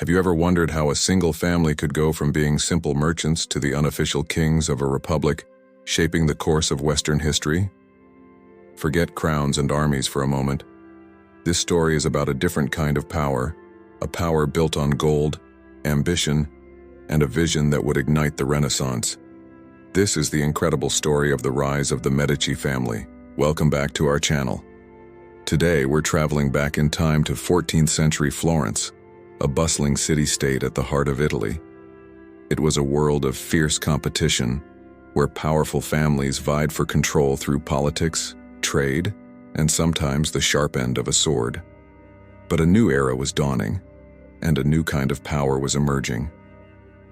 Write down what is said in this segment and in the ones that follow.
Have you ever wondered how a single family could go from being simple merchants to the unofficial kings of a republic, shaping the course of Western history? Forget crowns and armies for a moment. This story is about a different kind of power, a power built on gold, ambition, and a vision that would ignite the Renaissance. This is the incredible story of the rise of the Medici family. Welcome back to our channel. Today we're traveling back in time to 14th century Florence, a bustling city-state at the heart of Italy. It was a world of fierce competition, where powerful families vied for control through politics, trade, and sometimes the sharp end of a sword. But a new era was dawning, and a new kind of power was emerging.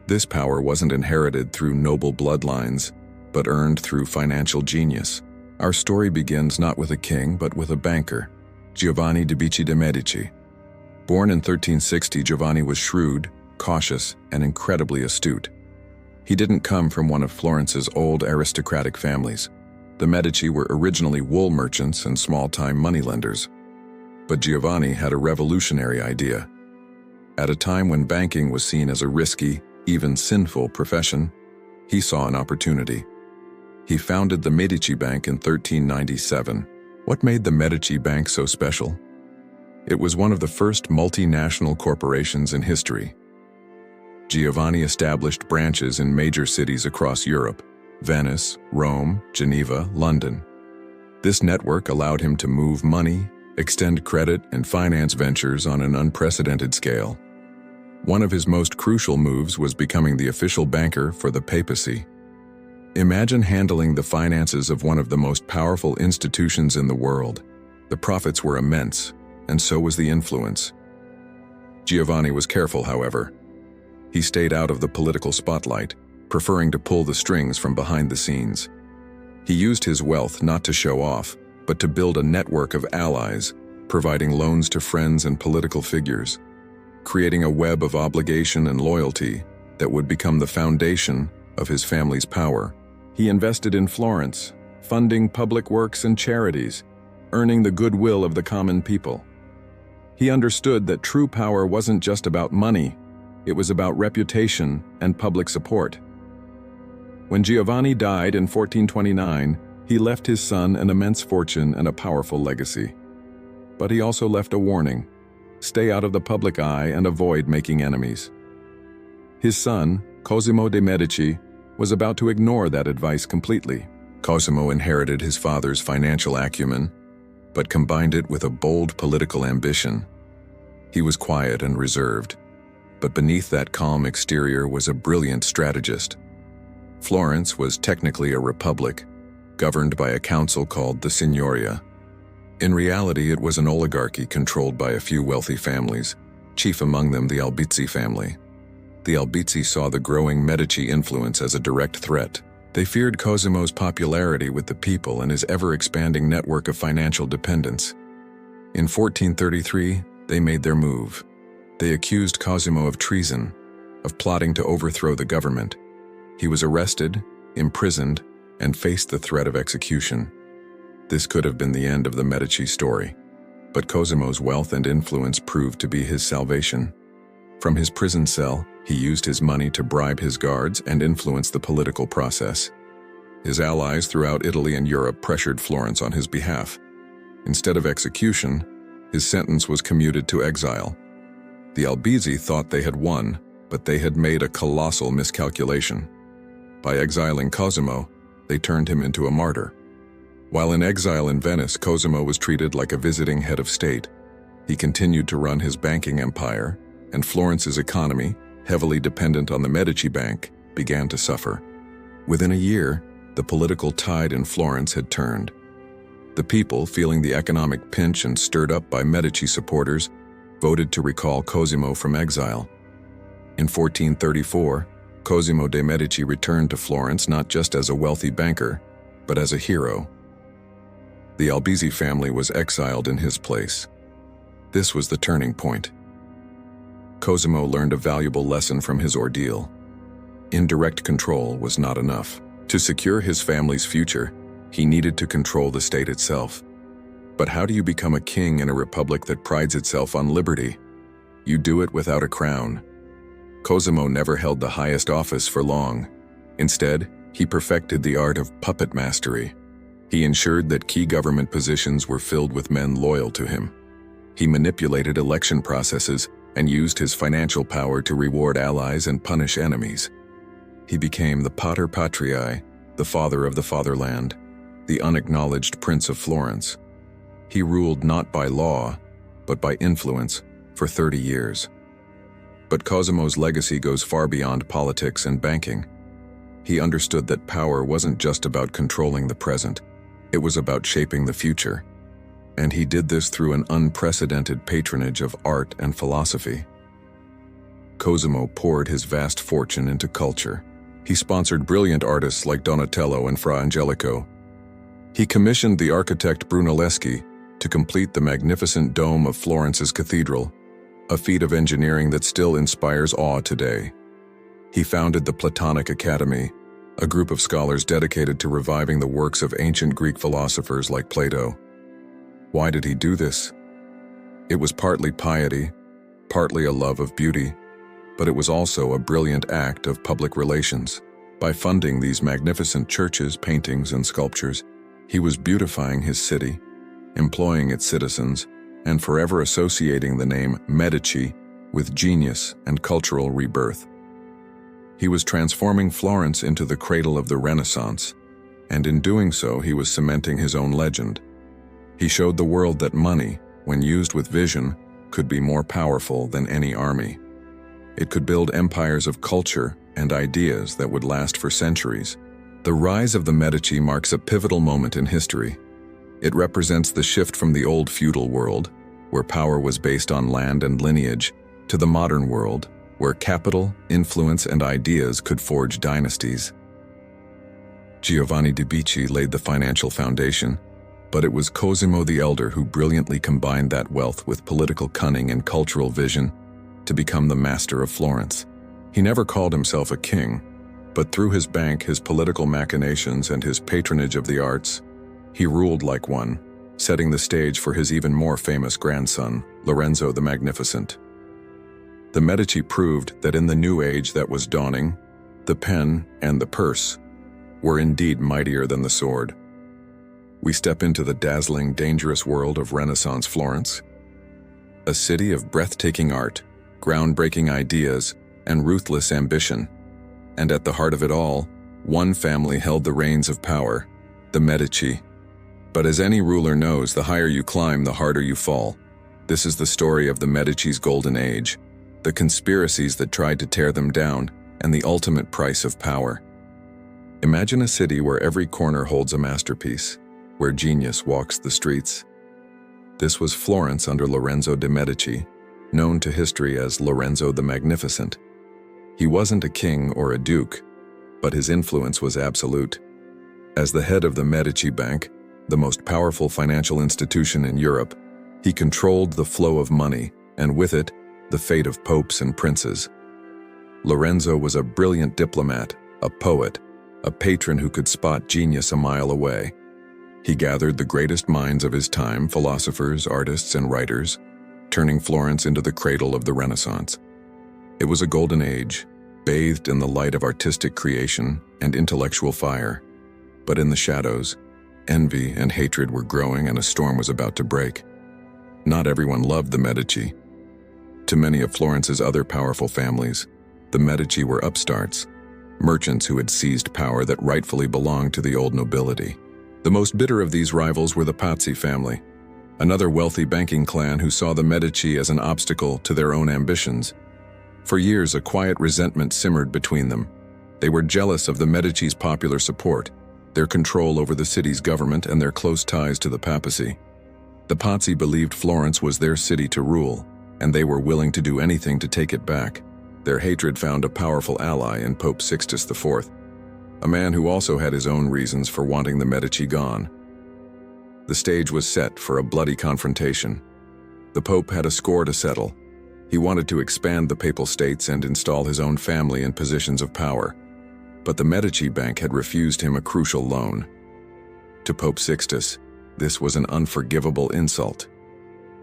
This power wasn't inherited through noble bloodlines, but earned through financial genius. Our story begins not with a king, but with a banker, Giovanni de Medici. Born in 1360, Giovanni was shrewd, cautious, and incredibly astute. He didn't come from one of Florence's old aristocratic families. The Medici were originally wool merchants and small-time moneylenders. But Giovanni had a revolutionary idea. At a time when banking was seen as a risky, even sinful profession, he saw an opportunity. He founded the Medici Bank in 1397. What made the Medici Bank so special? It was one of the first multinational corporations in history. Giovanni established branches in major cities across Europe: Venice, Rome, Geneva, London. This network allowed him to move money, extend credit, and finance ventures on an unprecedented scale. One of his most crucial moves was becoming the official banker for the papacy. Imagine handling the finances of one of the most powerful institutions in the world. The profits were immense, and so was the influence. Giovanni was careful, however. He stayed out of the political spotlight, preferring to pull the strings from behind the scenes. He used his wealth not to show off, but to build a network of allies, providing loans to friends and political figures, creating a web of obligation and loyalty that would become the foundation of his family's power. He invested in Florence, funding public works and charities, earning the goodwill of the common people. He understood that true power wasn't just about money, it was about reputation and public support. When Giovanni died in 1429, he left his son an immense fortune and a powerful legacy. But he also left a warning: stay out of the public eye and avoid making enemies. His son, Cosimo de Medici, was about to ignore that advice completely. Cosimo inherited his father's financial acumen, but combined it with a bold political ambition. He was quiet and reserved, but beneath that calm exterior was a brilliant strategist. Florence was technically a republic, governed by a council called the Signoria. In reality, it was an oligarchy controlled by a few wealthy families, chief among them the Albizzi family. The Albizzi saw the growing Medici influence as a direct threat. They feared Cosimo's popularity with the people and his ever-expanding network of financial dependents. In 1433, they made their move. They accused Cosimo of treason, of plotting to overthrow the government. He was arrested, imprisoned, and faced the threat of execution. This could have been the end of the Medici story, but Cosimo's wealth and influence proved to be his salvation. From his prison cell, he used his money to bribe his guards and influence the political process. His allies throughout Italy and Europe pressured Florence on his behalf. Instead of execution, his sentence was commuted to exile. The Albizzi thought they had won, but they had made a colossal miscalculation. By exiling Cosimo, they turned him into a martyr. While in exile in Venice, Cosimo was treated like a visiting head of state. He continued to run his banking empire, and Florence's economy, heavily dependent on the Medici Bank, began to suffer. Within a year, the political tide in Florence had turned. The people, feeling the economic pinch and stirred up by Medici supporters, voted to recall Cosimo from exile. In 1434, Cosimo de Medici returned to Florence not just as a wealthy banker, but as a hero. The Albizzi family was exiled in his place. This was the turning point. Cosimo learned a valuable lesson from his ordeal. Indirect control was not enough. To secure his family's future, he needed to control the state itself. But how do you become a king in a republic that prides itself on liberty? You do it without a crown. Cosimo never held the highest office for long. Instead, he perfected the art of puppet mastery. He ensured that key government positions were filled with men loyal to him. He manipulated election processes and used his financial power to reward allies and punish enemies. He became the Pater Patriae, the father of the fatherland, the unacknowledged Prince of Florence. He ruled not by law, but by influence for 30 years. But Cosimo's legacy goes far beyond politics and banking. He understood that power wasn't just about controlling the present, it was about shaping the future. And he did this through an unprecedented patronage of art and philosophy. Cosimo poured his vast fortune into culture. He sponsored brilliant artists like Donatello and Fra Angelico. He commissioned the architect Brunelleschi to complete the magnificent dome of Florence's cathedral, a feat of engineering that still inspires awe today. He founded the Platonic Academy, a group of scholars dedicated to reviving the works of ancient Greek philosophers like Plato. Why did he do this? It was partly piety, partly a love of beauty, but it was also a brilliant act of public relations. By funding these magnificent churches, paintings, and sculptures, he was beautifying his city, employing its citizens, and forever associating the name Medici with genius and cultural rebirth. He was transforming Florence into the cradle of the Renaissance, and in doing so he was cementing his own legend. He showed the world that money, when used with vision, could be more powerful than any army. It could build empires of culture and ideas that would last for centuries. The rise of the Medici marks a pivotal moment in history. It represents the shift from the old feudal world, where power was based on land and lineage, to the modern world, where capital, influence, and ideas could forge dynasties. Giovanni de Medici laid the financial foundation, but it was Cosimo the Elder who brilliantly combined that wealth with political cunning and cultural vision to become the master of Florence. He never called himself a king, but through his bank, his political machinations, and his patronage of the arts, he ruled like one, setting the stage for his even more famous grandson, Lorenzo the Magnificent. The Medici proved that in the new age that was dawning, the pen and the purse were indeed mightier than the sword. We step into the dazzling, dangerous world of Renaissance Florence, a city of breathtaking art, groundbreaking ideas, and ruthless ambition. And at the heart of it all, one family held the reins of power, the Medici. But as any ruler knows, the higher you climb, the harder you fall. This is the story of the Medici's golden age, the conspiracies that tried to tear them down, and the ultimate price of power. Imagine a city where every corner holds a masterpiece, where genius walks the streets. This was Florence under Lorenzo de Medici, known to history as Lorenzo the Magnificent. He wasn't a king or a duke, but his influence was absolute. As the head of the Medici Bank, the most powerful financial institution in Europe, he controlled the flow of money, and with it, the fate of popes and princes. Lorenzo was a brilliant diplomat, a poet, a patron who could spot genius a mile away. He gathered the greatest minds of his time, philosophers, artists, and writers, turning Florence into the cradle of the Renaissance. It was a golden age, bathed in the light of artistic creation and intellectual fire. But in the shadows, envy and hatred were growing, and a storm was about to break. Not everyone loved the Medici. To many of Florence's other powerful families, the Medici were upstarts, merchants who had seized power that rightfully belonged to the old nobility. The most bitter of these rivals were the Pazzi family, another wealthy banking clan who saw the Medici as an obstacle to their own ambitions. For years, a quiet resentment simmered between them. They were jealous of the Medici's popular support, their control over the city's government, and their close ties to the papacy. The Pazzi believed Florence was their city to rule, and they were willing to do anything to take it back. Their hatred found a powerful ally in Pope Sixtus IV, a man who also had his own reasons for wanting the Medici gone. The stage was set for a bloody confrontation. The Pope had a score to settle. He wanted to expand the Papal States and install his own family in positions of power, but the Medici Bank had refused him a crucial loan. To Pope Sixtus, this was an unforgivable insult.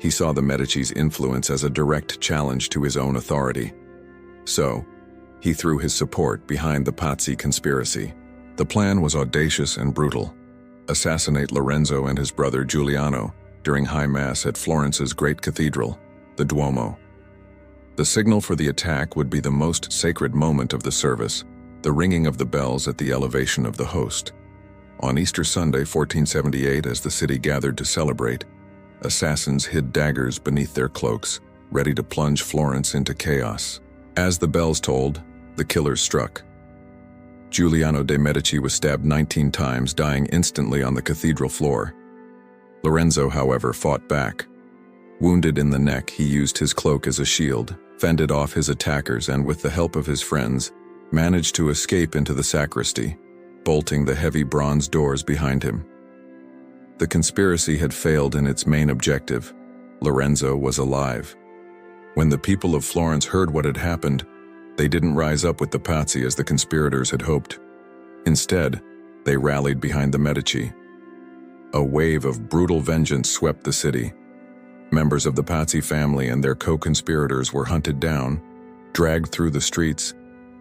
He saw the Medici's influence as a direct challenge to his own authority. So, he threw his support behind the Pazzi conspiracy. The plan was audacious and brutal. Assassinate Lorenzo and his brother Giuliano during High Mass at Florence's great cathedral, the Duomo. The signal for the attack would be the most sacred moment of the service, the ringing of the bells at the elevation of the host. On Easter Sunday, 1478, as the city gathered to celebrate, assassins hid daggers beneath their cloaks, ready to plunge Florence into chaos. As the bells tolled, the killers struck. Giuliano de Medici was stabbed 19 times, dying instantly on the cathedral floor. Lorenzo, however, fought back. Wounded in the neck, he used his cloak as a shield, fended off his attackers, and with the help of his friends, managed to escape into the sacristy, bolting the heavy bronze doors behind him. The conspiracy had failed in its main objective. Lorenzo was alive. When the people of Florence heard what had happened, they didn't rise up with the Pazzi as the conspirators had hoped. Instead, they rallied behind the Medici. A wave of brutal vengeance swept the city. Members of the Pazzi family and their co-conspirators were hunted down, dragged through the streets,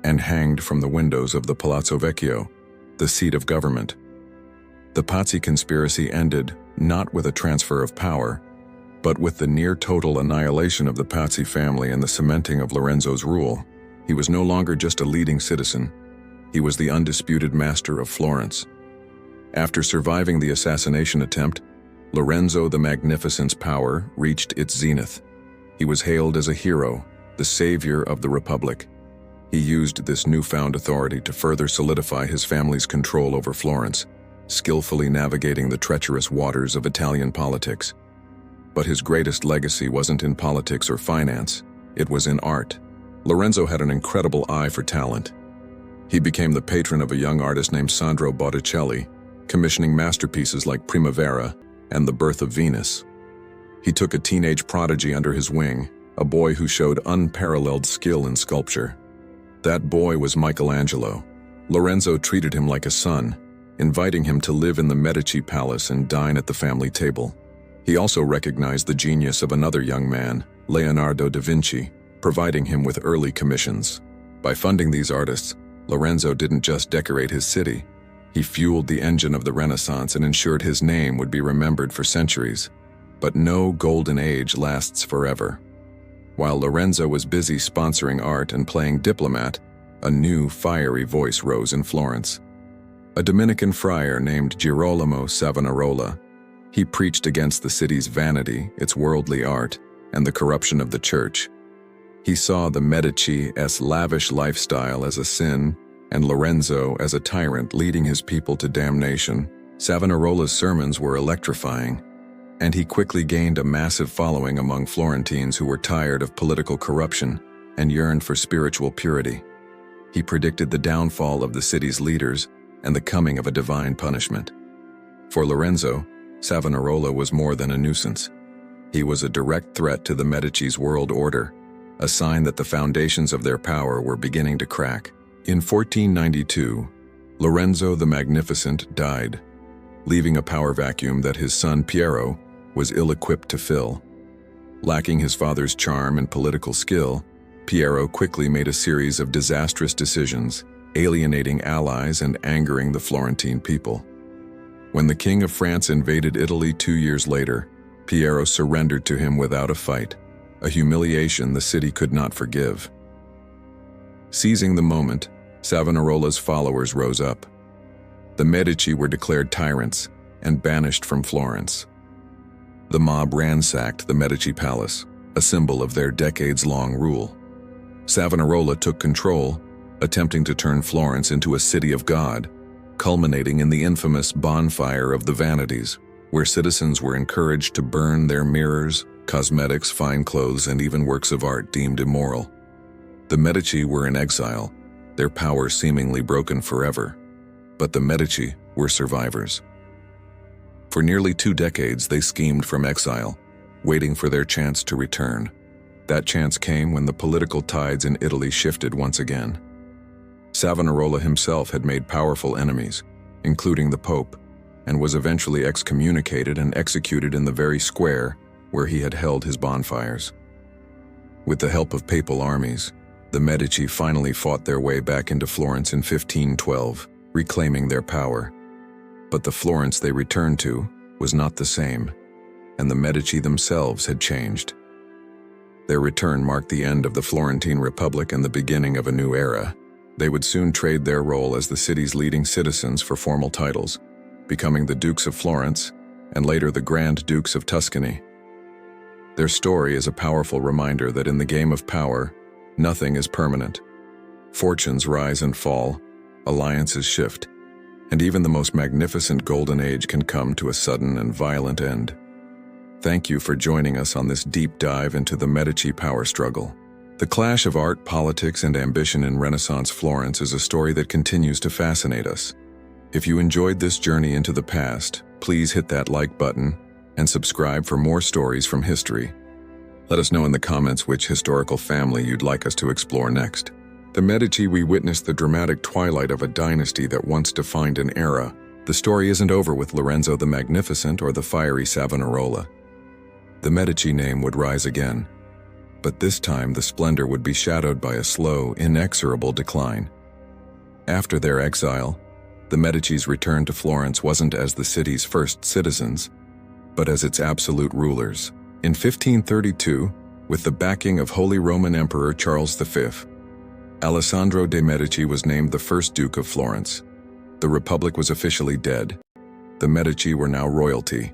and hanged from the windows of the Palazzo Vecchio, the seat of government. The Pazzi conspiracy ended not with a transfer of power, but with the near-total annihilation of the Pazzi family and the cementing of Lorenzo's rule. He was no longer just a leading citizen. He was the undisputed master of Florence. After surviving the assassination attempt, Lorenzo the Magnificent's power reached its zenith. He was hailed as a hero, the savior of the Republic. He used this newfound authority to further solidify his family's control over Florence, skillfully navigating the treacherous waters of Italian politics. But his greatest legacy wasn't in politics or finance, it was in art. Lorenzo had an incredible eye for talent. He became the patron of a young artist named Sandro Botticelli, commissioning masterpieces like Primavera and The Birth of Venus. He took a teenage prodigy under his wing, a boy who showed unparalleled skill in sculpture. That boy was Michelangelo. Lorenzo treated him like a son, inviting him to live in the Medici palace and dine at the family table. He also recognized the genius of another young man, Leonardo da Vinci, providing him with early commissions. By funding these artists, Lorenzo didn't just decorate his city. He fueled the engine of the Renaissance and ensured his name would be remembered for centuries. But no golden age lasts forever. While Lorenzo was busy sponsoring art and playing diplomat, a new fiery voice rose in Florence. A Dominican friar named Girolamo Savonarola. He preached against the city's vanity, its worldly art, and the corruption of the church. He saw the Medici's lavish lifestyle as a sin, and Lorenzo as a tyrant leading his people to damnation. Savonarola's sermons were electrifying, and he quickly gained a massive following among Florentines who were tired of political corruption and yearned for spiritual purity. He predicted the downfall of the city's leaders and the coming of a divine punishment. For Lorenzo, Savonarola was more than a nuisance. He was a direct threat to the Medici's world order, a sign that the foundations of their power were beginning to crack. In 1492, Lorenzo the Magnificent died, leaving a power vacuum that his son Piero was ill-equipped to fill. Lacking his father's charm and political skill, Piero quickly made a series of disastrous decisions, alienating allies and angering the Florentine people. When the King of France invaded Italy 2 years later, Piero surrendered to him without a fight, a humiliation the city could not forgive. Seizing the moment, Savonarola's followers rose up. The Medici were declared tyrants and banished from Florence. The mob ransacked the Medici palace, a symbol of their decades-long rule. Savonarola took control, attempting to turn Florence into a city of God, culminating in the infamous bonfire of the vanities, where citizens were encouraged to burn their mirrors, cosmetics, fine clothes, and even works of art deemed immoral. The Medici were in exile, their power seemingly broken forever. But the Medici were survivors. For nearly 2 decades, they schemed from exile, waiting for their chance to return. That chance came when the political tides in Italy shifted once again. Savonarola himself had made powerful enemies, including the Pope, and was eventually excommunicated and executed in the very square where he had held his bonfires. With the help of papal armies, the Medici finally fought their way back into Florence in 1512, reclaiming their power. But the Florence they returned to was not the same, and the Medici themselves had changed. Their return marked the end of the Florentine Republic and the beginning of a new era. They would soon trade their role as the city's leading citizens for formal titles, becoming the Dukes of Florence and later the Grand Dukes of Tuscany. Their story is a powerful reminder that in the game of power, nothing is permanent. Fortunes rise and fall, alliances shift, and even the most magnificent golden age can come to a sudden and violent end. Thank you for joining us on this deep dive into the Medici power struggle. The clash of art, politics, and ambition in Renaissance Florence is a story that continues to fascinate us. If you enjoyed this journey into the past, please hit that like button and subscribe for more stories from history. Let us know in the comments which historical family you'd like us to explore next. The Medici, we witnessed the dramatic twilight of a dynasty that once defined an era. The story isn't over with Lorenzo the Magnificent or the fiery Savonarola. The Medici name would rise again, but this time the splendor would be shadowed by a slow, inexorable decline. After their exile, the Medici's return to Florence wasn't as the city's first citizens, but as its absolute rulers. In 1532, with the backing of Holy Roman Emperor Charles V, Alessandro de' Medici was named the first Duke of Florence. The Republic was officially dead. The Medici were now royalty.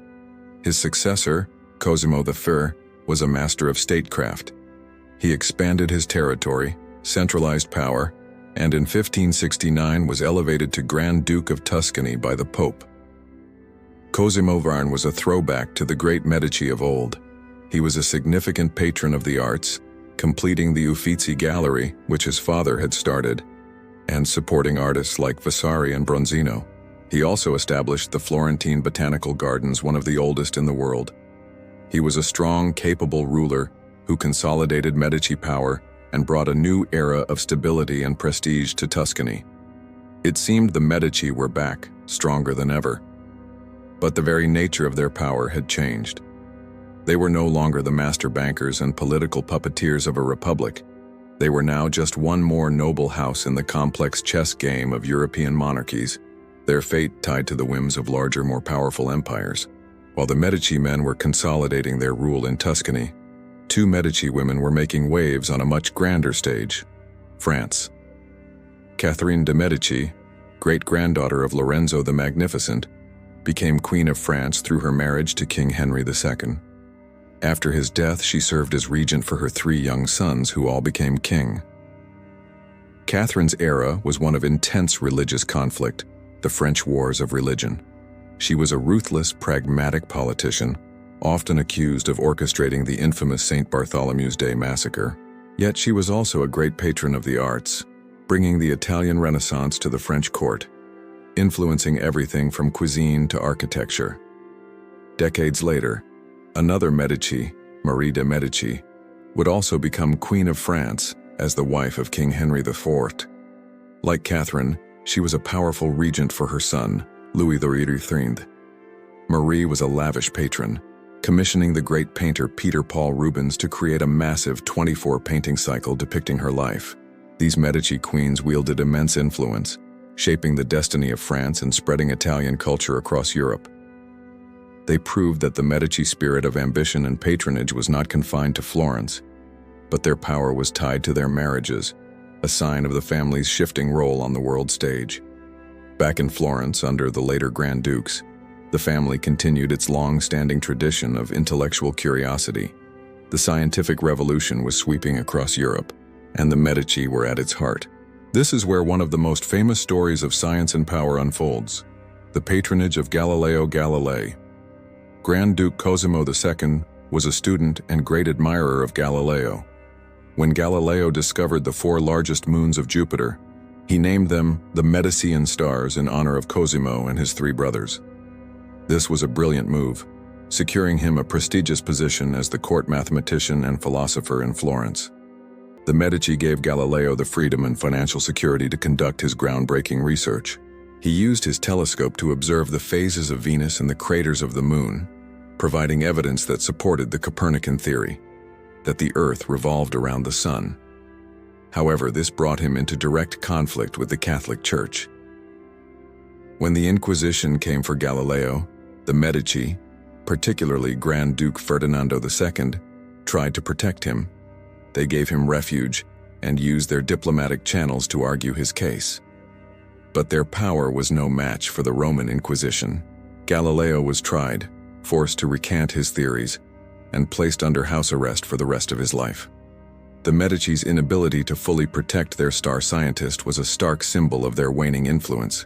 His successor, Cosimo I, was a master of statecraft. He expanded his territory, centralized power, and in 1569 was elevated to Grand Duke of Tuscany by the Pope. Cosimo Varn was a throwback to the great Medici of old. He was a significant patron of the arts, completing the Uffizi Gallery, which his father had started, and supporting artists like Vasari and Bronzino. He also established the Florentine Botanical Gardens, one of the oldest in the world. He was a strong, capable ruler who consolidated Medici power and brought a new era of stability and prestige to Tuscany. It seemed the Medici were back, stronger than ever. But the very nature of their power had changed. They were no longer the master bankers and political puppeteers of a republic. They were now just one more noble house in the complex chess game of European monarchies, their fate tied to the whims of larger, more powerful empires. While the Medici men were consolidating their rule in Tuscany, two Medici women were making waves on a much grander stage: France. Catherine de' Medici, great-granddaughter of Lorenzo the Magnificent, became Queen of France through her marriage to King Henry II. After his death, she served as regent for her three young sons, who all became king. Catherine's era was one of intense religious conflict, the French Wars of Religion. She was a ruthless, pragmatic politician, often accused of orchestrating the infamous St. Bartholomew's Day massacre. Yet she was also a great patron of the arts, bringing the Italian Renaissance to the French court, influencing everything from cuisine to architecture. Decades later, another Medici, Marie de' Medici, would also become Queen of France as the wife of King Henry IV. Like Catherine, she was a powerful regent for her son, Louis XIII. Marie was a lavish patron, commissioning the great painter Peter Paul Rubens to create a massive 24-painting cycle depicting her life. These Medici queens wielded immense influence, shaping the destiny of France and spreading Italian culture across Europe. They proved that the Medici spirit of ambition and patronage was not confined to Florence, but their power was tied to their marriages, a sign of the family's shifting role on the world stage. Back in Florence, under the later Grand Dukes, the family continued its long-standing tradition of intellectual curiosity. The scientific revolution was sweeping across Europe, and the Medici were at its heart. This is where one of the most famous stories of science and power unfolds: the patronage of Galileo Galilei. Grand Duke Cosimo II was a student and great admirer of Galileo. When Galileo discovered the 4 largest moons of Jupiter, he named them the Medicean stars in honor of Cosimo and his 3 brothers. This was a brilliant move, securing him a prestigious position as the court mathematician and philosopher in Florence. The Medici gave Galileo the freedom and financial security to conduct his groundbreaking research. He used his telescope to observe the phases of Venus and the craters of the moon, providing evidence that supported the Copernican theory, that the Earth revolved around the Sun. However, this brought him into direct conflict with the Catholic Church. When the Inquisition came for Galileo, the Medici, particularly Grand Duke Ferdinando II, tried to protect him. They gave him refuge and used their diplomatic channels to argue his case. But their power was no match for the Roman Inquisition. Galileo was tried, forced to recant his theories, and placed under house arrest for the rest of his life. The Medici's inability to fully protect their star scientist was a stark symbol of their waning influence.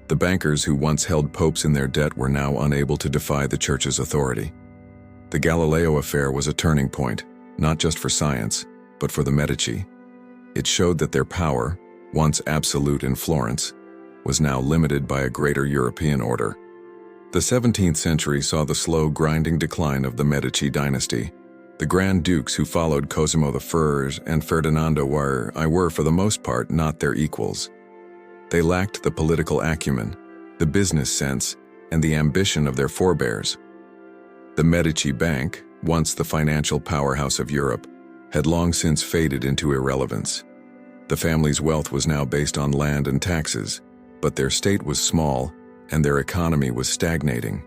The bankers who once held popes in their debt were now unable to defy the Church's authority. The Galileo affair was a turning point, not just for science, but for the Medici. It showed that their power, once absolute in Florence, was now limited by a greater European order. The 17th century saw the slow, grinding decline of the Medici Dynasty. The Grand Dukes who followed Cosimo I and Ferdinando were, for the most part, not their equals. They lacked the political acumen, the business sense, and the ambition of their forebears. The Medici Bank, once the financial powerhouse of Europe, had long since faded into irrelevance. The family's wealth was now based on land and taxes, but their state was small and their economy was stagnating.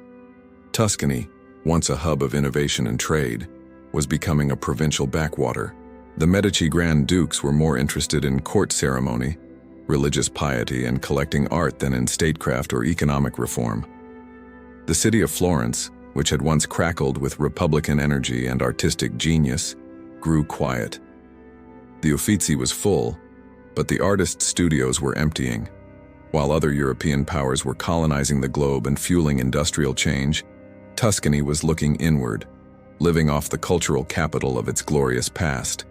Tuscany, once a hub of innovation and trade, was becoming a provincial backwater. The Medici Grand Dukes were more interested in court ceremony, religious piety, and collecting art than in statecraft or economic reform. The city of Florence, which had once crackled with republican energy and artistic genius, grew quiet. The Uffizi was full, but the artists' studios were emptying. While other European powers were colonizing the globe and fueling industrial change, Tuscany was looking inward, living off the cultural capital of its glorious past.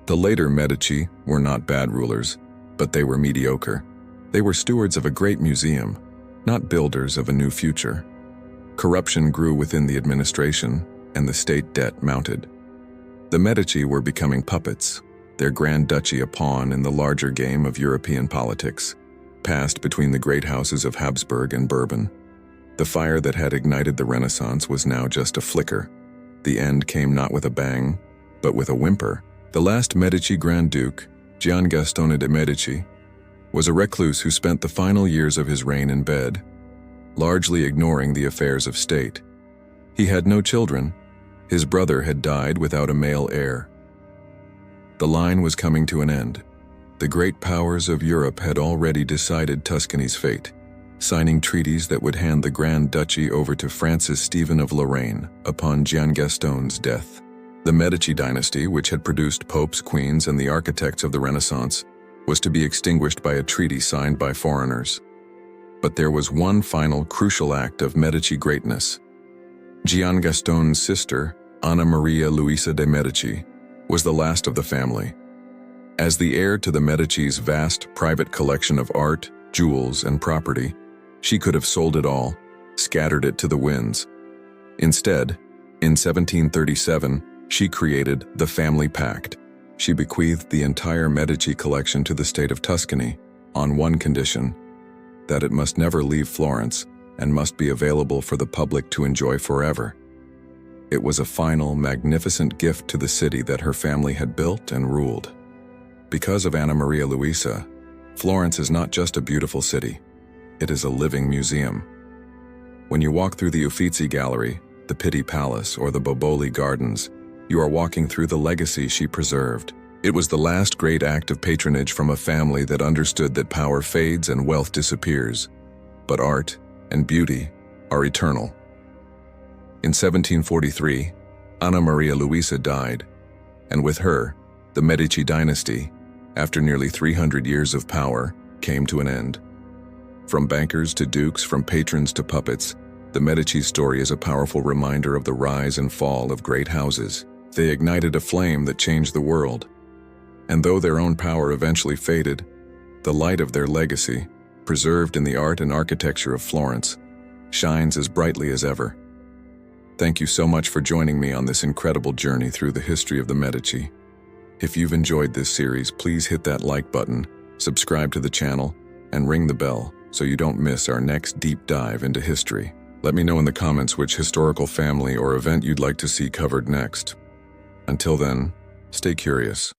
The later Medici were not bad rulers, but they were mediocre. They were stewards of a great museum, not builders of a new future. Corruption grew within the administration, and the state debt mounted. The Medici were becoming puppets, their Grand Duchy a pawn in the larger game of European politics, passed between the great houses of Habsburg and Bourbon. The fire that had ignited the Renaissance was now just a flicker. The end came not with a bang, but with a whimper. The last Medici Grand Duke, Giangastone de Medici, was a recluse who spent the final years of his reign in bed, largely ignoring the affairs of state. He had no children. His brother had died without a male heir. The line was coming to an end. The great powers of Europe had already decided Tuscany's fate, signing treaties that would hand the Grand Duchy over to Francis Stephen of Lorraine upon Giangastone's death. The Medici dynasty, which had produced popes, queens, and the architects of the Renaissance, was to be extinguished by a treaty signed by foreigners. But there was one final crucial act of Medici greatness. Giangastone's sister, Anna Maria Luisa de Medici, was the last of the family. As the heir to the Medici's vast private collection of art, jewels, and property, she could have sold it all, scattered it to the winds. Instead, in 1737, she created the Family Pact. She bequeathed the entire Medici collection to the state of Tuscany on one condition: that it must never leave Florence and must be available for the public to enjoy forever. It was a final, magnificent gift to the city that her family had built and ruled. Because of Anna Maria Luisa, Florence is not just a beautiful city, it is a living museum. When you walk through the Uffizi Gallery, the Pitti Palace, or the Boboli Gardens, you are walking through the legacy she preserved. It was the last great act of patronage from a family that understood that power fades and wealth disappears, but art and beauty are eternal. In 1743, Anna Maria Luisa died, and with her, the Medici dynasty, after nearly 300 years of power, came to an end. From bankers to dukes, from patrons to puppets, the Medici's story is a powerful reminder of the rise and fall of great houses. They ignited a flame that changed the world. And though their own power eventually faded, the light of their legacy, preserved in the art and architecture of Florence, shines as brightly as ever. Thank you so much for joining me on this incredible journey through the history of the Medici. If you've enjoyed this series, please hit that like button, subscribe to the channel, and ring the bell so you don't miss our next deep dive into history. Let me know in the comments which historical family or event you'd like to see covered next. Until then, stay curious.